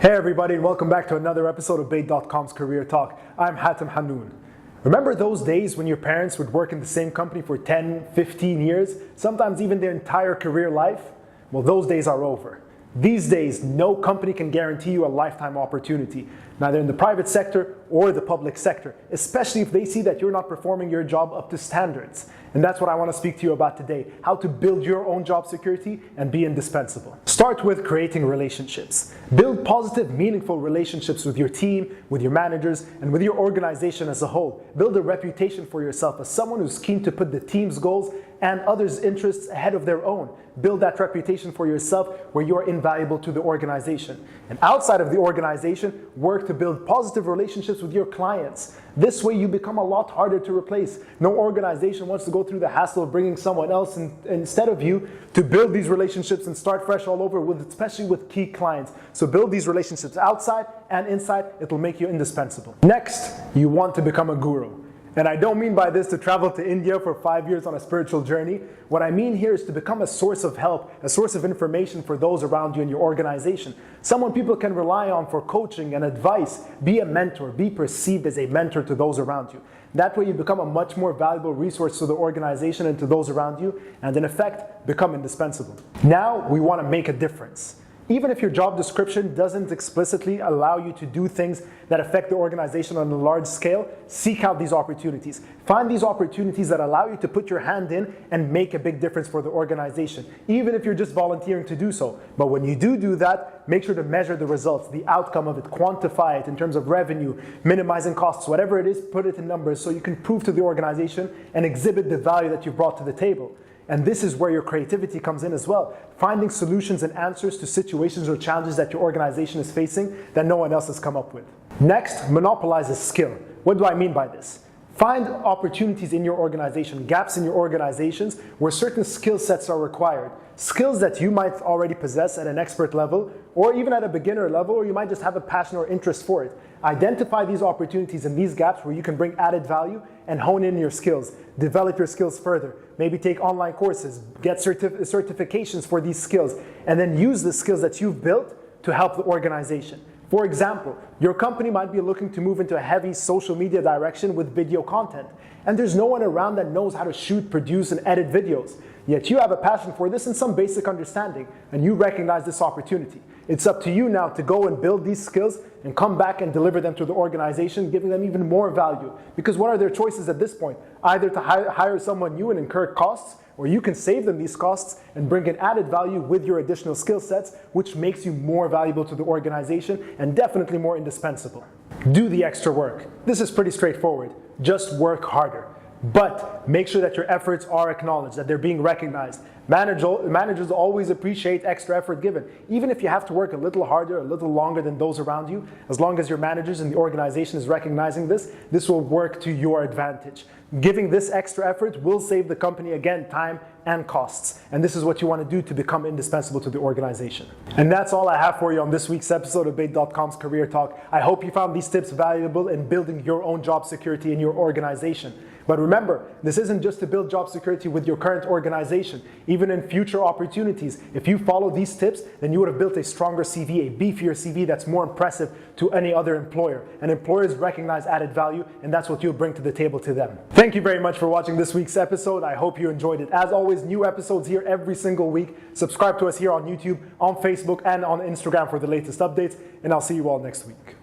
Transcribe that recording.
Hey everybody, and welcome back to another episode of Bayt.com's Career Talk. I'm Hatem HANNOUN. Remember those days when your parents would work in the same company for 10, 15 years, sometimes even their entire career life? Well, those days are over. These days, no company can guarantee you a lifetime opportunity, neither in the private sector or the public sector, especially if they see that you're not performing your job up to standards. And that's what I want to speak to you about today, how to build your own job security and be indispensable. Start with creating relationships. Build positive, meaningful relationships with your team, with your managers, and with your organization as a whole. Build a reputation for yourself as someone who's keen to put the team's goals and others' interests ahead of their own. Build that reputation for yourself where you're invaluable to the organization. And outside of the organization, work to build positive relationships with your clients. This way you become a lot harder to replace. No organization wants to go through the hassle of bringing someone else instead of you to build these relationships and start fresh all over, especially with key clients. So build these relationships outside and inside. It will make you indispensable. Next, you want to become a guru. And I don't mean by this to travel to India for 5 years on a spiritual journey. What I mean here is to become a source of help, a source of information for those around you in your organization. Someone people can rely on for coaching and advice. Be a mentor. Be perceived as a mentor to those around you. That way you become a much more valuable resource to the organization and to those around you, and in effect, become indispensable. Now we want to make a difference. Even if your job description doesn't explicitly allow you to do things that affect the organization on a large scale, seek out these opportunities. Find these opportunities that allow you to put your hand in and make a big difference for the organization, even if you're just volunteering to do so. But when you do that, make sure to measure the results, the outcome of it, quantify it in terms of revenue, minimizing costs, whatever it is, put it in numbers so you can prove to the organization and exhibit the value that you've brought to the table. And this is where your creativity comes in as well. Finding solutions and answers to situations or challenges that your organization is facing that no one else has come up with. Next, monopolize a skill. What do I mean by this? Find opportunities in your organization, gaps in your organizations where certain skill sets are required. Skills that you might already possess at an expert level or even at a beginner level, or you might just have a passion or interest for it. Identify these opportunities and these gaps where you can bring added value and hone in your skills. Develop your skills further. Maybe take online courses, get certifications for these skills, and then use the skills that you've built to help the organization. For example, your company might be looking to move into a heavy social media direction with video content, and there's no one around that knows how to shoot, produce, and edit videos. Yet you have a passion for this and some basic understanding, and you recognize this opportunity. It's up to you now to go and build these skills and come back and deliver them to the organization, giving them even more value. Because what are their choices at this point? Either to hire someone new and incur costs, or you can save them these costs and bring in added value with your additional skill sets, which makes you more valuable to the organization and definitely more indispensable. Do the extra work. This is pretty straightforward. Just work harder. But make sure that your efforts are acknowledged, that they're being recognized. Managers always appreciate extra effort given. Even if you have to work a little harder, a little longer than those around you, as long as your managers and the organization is recognizing this, this will work to your advantage. Giving this extra effort will save the company, again, time and costs. And this is what you want to do to become indispensable to the organization. And that's all I have for you on this week's episode of Bayt.com's Career Talk. I hope you found these tips valuable in building your own job security in your organization. But remember, this isn't just to build job security with your current organization. Even in future opportunities, if you follow these tips, then you would have built a stronger CV, a beefier CV that's more impressive to any other employer. And employers recognize added value, and that's what you'll bring to the table to them. Thank you very much for watching this week's episode. I hope you enjoyed it. As always, new episodes here every single week. Subscribe to us here on YouTube, on Facebook, and on Instagram for the latest updates. And I'll see you all next week.